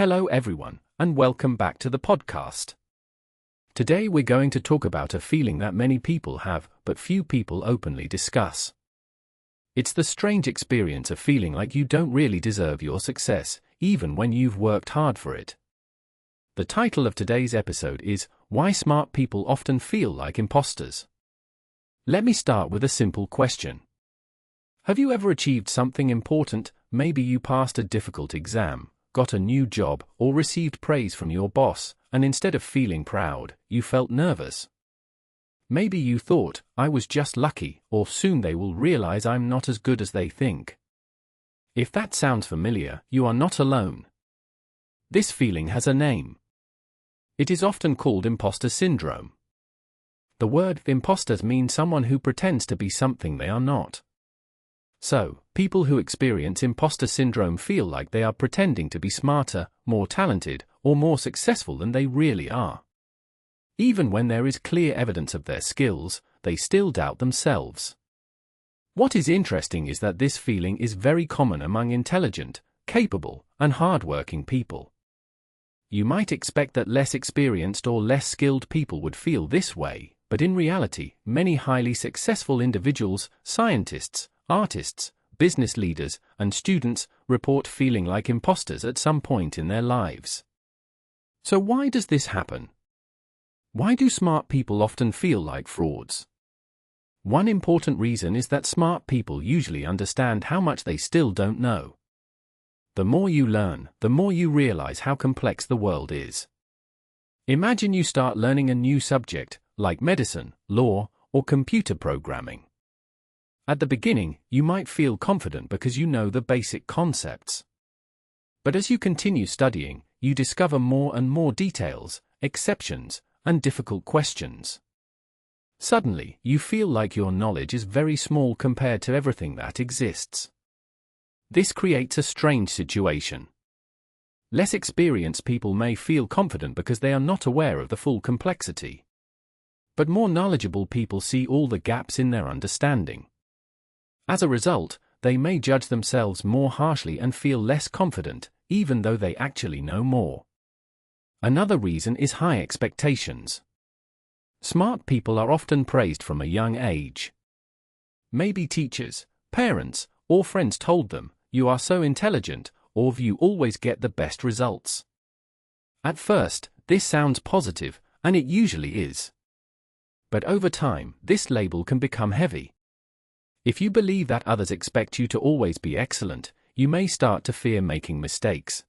Hello everyone, and welcome back to the podcast. Today we're going to talk about a feeling that many people have, but few people openly discuss. It's the strange experience of feeling like you don't really deserve your success, even when you've worked hard for it. The title of today's episode is, Why Smart People Often Feel Like Impostors. Let me start with a simple question. Have you ever achieved something important? Maybe you passed a difficult exam, got a new job, or received praise from your boss, and instead of feeling proud, you felt nervous. Maybe you thought, I was just lucky, or soon they will realize I'm not as good as they think. If that sounds familiar, you are not alone. This feeling has a name. It is often called imposter syndrome. The word imposter means someone who pretends to be something they are not. So, people who experience imposter syndrome feel like they are pretending to be smarter, more talented, or more successful than they really are. Even when there is clear evidence of their skills, they still doubt themselves. What is interesting is that this feeling is very common among intelligent, capable, and hardworking people. You might expect that less experienced or less skilled people would feel this way, but in reality, many highly successful individuals, scientists, artists, business leaders, and students report feeling like imposters at some point in their lives. So why does this happen? Why do smart people often feel like frauds? One important reason is that smart people usually understand how much they still don't know. The more you learn, the more you realize how complex the world is. Imagine you start learning a new subject, like medicine, law, or computer programming. At the beginning, you might feel confident because you know the basic concepts. But as you continue studying, you discover more and more details, exceptions, and difficult questions. Suddenly, you feel like your knowledge is very small compared to everything that exists. This creates a strange situation. Less experienced people may feel confident because they are not aware of the full complexity. But more knowledgeable people see all the gaps in their understanding. As a result, they may judge themselves more harshly and feel less confident, even though they actually know more. Another reason is high expectations. Smart people are often praised from a young age. Maybe teachers, parents, or friends told them, "You are so intelligent," or "You always get the best results." At first, this sounds positive, and it usually is. But over time, this label can become heavy. If you believe that others expect you to always be excellent, you may start to fear making mistakes.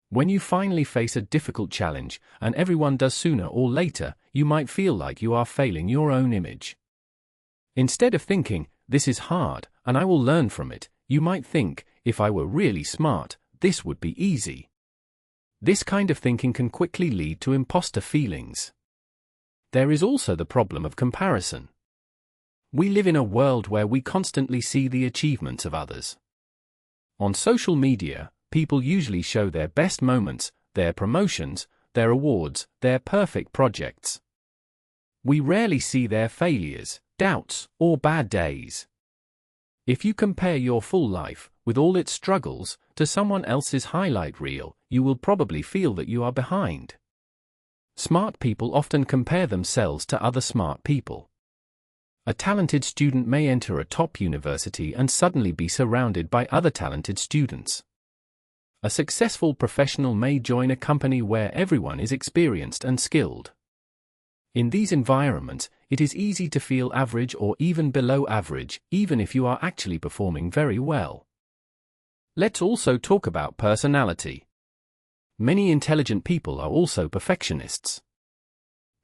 When you finally face a difficult challenge, and everyone does sooner or later, you might feel like you are failing your own image. Instead of thinking, "This is hard, and I will learn from it," you might think, "If I were really smart, this would be easy." This kind of thinking can quickly lead to imposter feelings. There is also the problem of comparison. We live in a world where we constantly see the achievements of others. On social media, people usually show their best moments, their promotions, their awards, their perfect projects. We rarely see their failures, doubts, or bad days. If you compare your full life, with all its struggles, to someone else's highlight reel, you will probably feel that you are behind. Smart people often compare themselves to other smart people. A talented student may enter a top university and suddenly be surrounded by other talented students. A successful professional may join a company where everyone is experienced and skilled. In these environments, it is easy to feel average or even below average, even if you are actually performing very well. Let's also talk about personality. Many intelligent people are also perfectionists.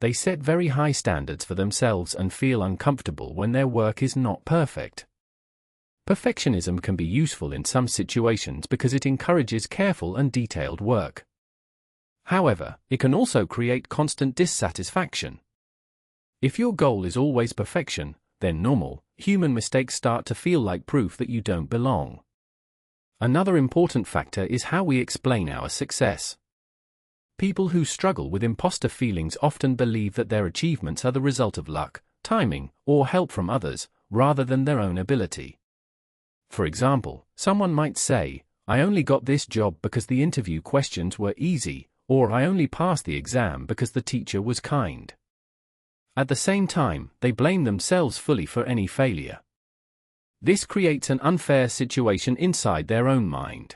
They set very high standards for themselves and feel uncomfortable when their work is not perfect. Perfectionism can be useful in some situations because it encourages careful and detailed work. However, it can also create constant dissatisfaction. If your goal is always perfection, then normal, human mistakes start to feel like proof that you don't belong. Another important factor is how we explain our success. People who struggle with imposter feelings often believe that their achievements are the result of luck, timing, or help from others, rather than their own ability. For example, someone might say, I only got this job because the interview questions were easy, or I only passed the exam because the teacher was kind. At the same time, they blame themselves fully for any failure. This creates an unfair situation inside their own mind.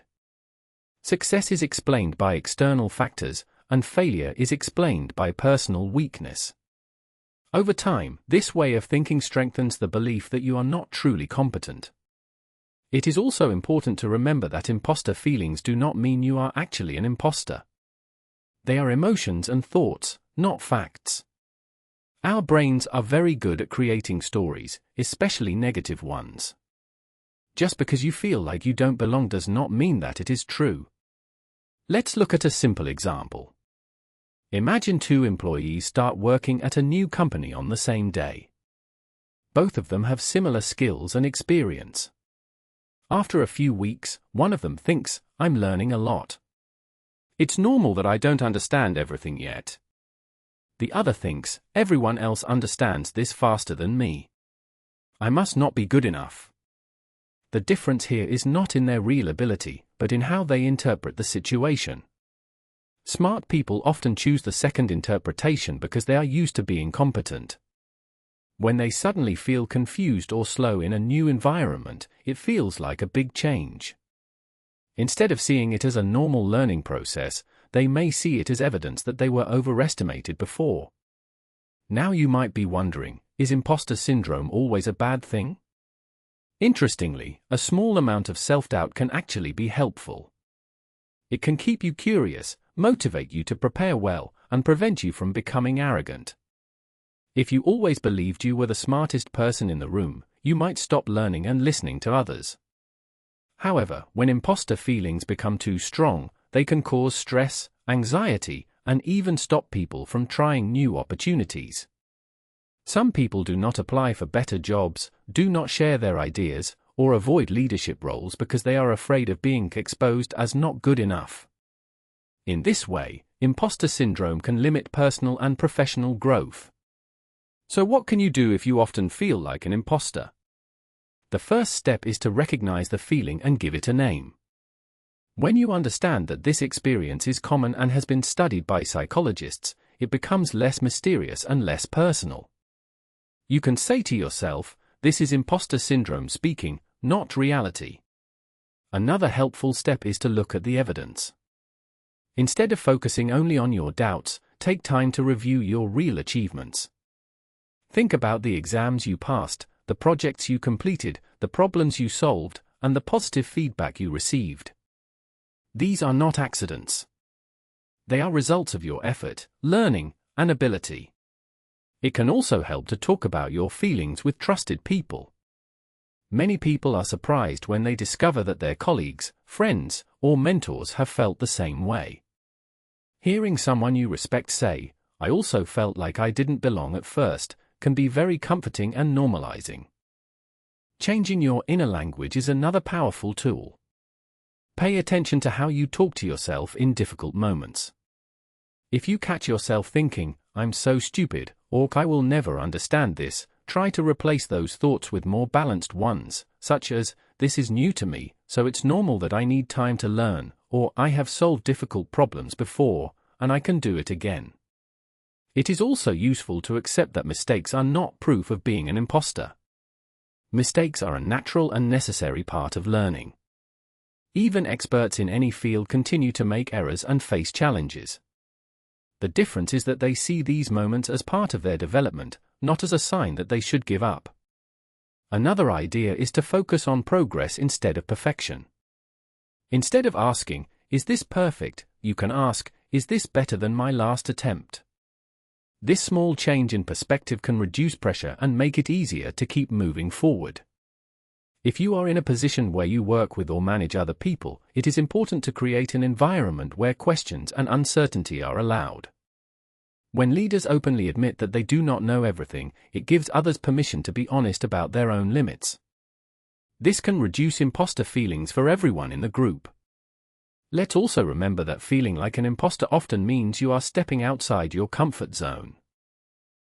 Success is explained by external factors, and failure is explained by personal weakness. Over time, this way of thinking strengthens the belief that you are not truly competent. It is also important to remember that imposter feelings do not mean you are actually an imposter. They are emotions and thoughts, not facts. Our brains are very good at creating stories, especially negative ones. Just because you feel like you don't belong does not mean that it is true. Let's look at a simple example. Imagine two employees start working at a new company on the same day. Both of them have similar skills and experience. After a few weeks, one of them thinks, "I'm learning a lot. It's normal that I don't understand everything yet." The other thinks, "Everyone else understands this faster than me. I must not be good enough." The difference here is not in their real ability, but in how they interpret the situation. Smart people often choose the second interpretation because they are used to being competent. When they suddenly feel confused or slow in a new environment, it feels like a big change. Instead of seeing it as a normal learning process, they may see it as evidence that they were overestimated before. Now you might be wondering, is imposter syndrome always a bad thing? Interestingly, a small amount of self-doubt can actually be helpful. It can keep you curious, motivate you to prepare well, and prevent you from becoming arrogant. If you always believed you were the smartest person in the room, you might stop learning and listening to others. However, when imposter feelings become too strong, they can cause stress, anxiety, and even stop people from trying new opportunities. Some people do not apply for better jobs, do not share their ideas, or avoid leadership roles because they are afraid of being exposed as not good enough. In this way, imposter syndrome can limit personal and professional growth. So what can you do if you often feel like an imposter? The first step is to recognize the feeling and give it a name. When you understand that this experience is common and has been studied by psychologists, it becomes less mysterious and less personal. You can say to yourself, "This is imposter syndrome speaking, not reality." Another helpful step is to look at the evidence. Instead of focusing only on your doubts, take time to review your real achievements. Think about the exams you passed, the projects you completed, the problems you solved, and the positive feedback you received. These are not accidents. They are results of your effort, learning, and ability. It can also help to talk about your feelings with trusted people. Many people are surprised when they discover that their colleagues, friends, or mentors have felt the same way. Hearing someone you respect say, "I also felt like I didn't belong at first," can be very comforting and normalizing. Changing your inner language is another powerful tool. Pay attention to how you talk to yourself in difficult moments. If you catch yourself thinking, "I'm so stupid," or "I will never understand this," try to replace those thoughts with more balanced ones, such as, "This is new to me, so it's normal that I need time to learn," or "I have solved difficult problems before, and I can do it again." It is also useful to accept that mistakes are not proof of being an imposter. Mistakes are a natural and necessary part of learning. Even experts in any field continue to make errors and face challenges. The difference is that they see these moments as part of their development, not as a sign that they should give up. Another idea is to focus on progress instead of perfection. Instead of asking, "Is this perfect?" you can ask, "Is this better than my last attempt?" This small change in perspective can reduce pressure and make it easier to keep moving forward. If you are in a position where you work with or manage other people, it is important to create an environment where questions and uncertainty are allowed. When leaders openly admit that they do not know everything, it gives others permission to be honest about their own limits. This can reduce imposter feelings for everyone in the group. Let's also remember that feeling like an imposter often means you are stepping outside your comfort zone.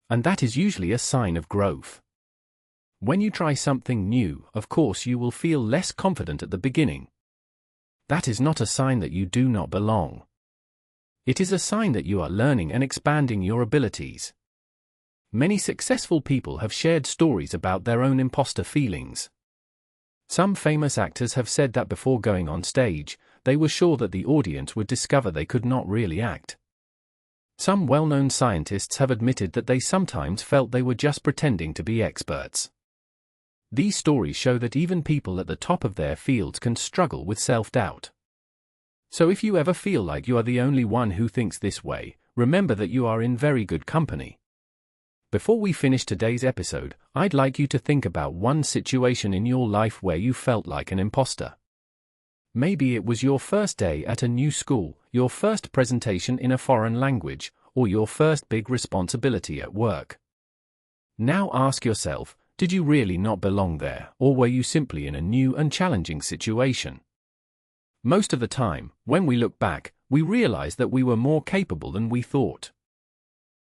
And that is usually a sign of growth. When you try something new, of course you will feel less confident at the beginning. That is not a sign that you do not belong. It is a sign that you are learning and expanding your abilities. Many successful people have shared stories about their own imposter feelings. Some famous actors have said that before going on stage, they were sure that the audience would discover they could not really act. Some well-known scientists have admitted that they sometimes felt they were just pretending to be experts. These stories show that even people at the top of their fields can struggle with self-doubt. So if you ever feel like you are the only one who thinks this way, remember that you are in very good company. Before we finish today's episode, I'd like you to think about one situation in your life where you felt like an imposter. Maybe it was your first day at a new school, your first presentation in a foreign language, or your first big responsibility at work. Now ask yourself, did you really not belong there, or were you simply in a new and challenging situation? Most of the time, when we look back, we realize that we were more capable than we thought.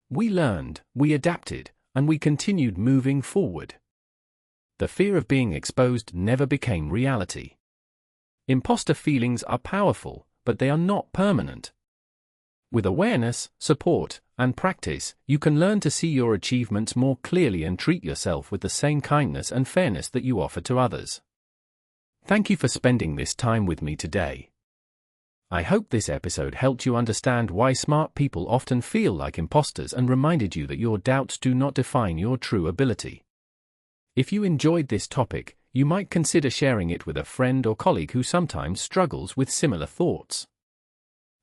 We learned, we adapted, and we continued moving forward. The fear of being exposed never became reality. Imposter feelings are powerful, but they are not permanent. With awareness, support, and practice, you can learn to see your achievements more clearly and treat yourself with the same kindness and fairness that you offer to others. Thank you for spending this time with me today. I hope this episode helped you understand why smart people often feel like imposters and reminded you that your doubts do not define your true ability. If you enjoyed this topic, you might consider sharing it with a friend or colleague who sometimes struggles with similar thoughts.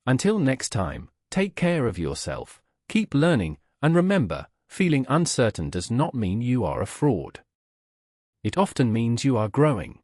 Until next time, take care of yourself, keep learning, and remember, feeling uncertain does not mean you are a fraud. It often means you are growing.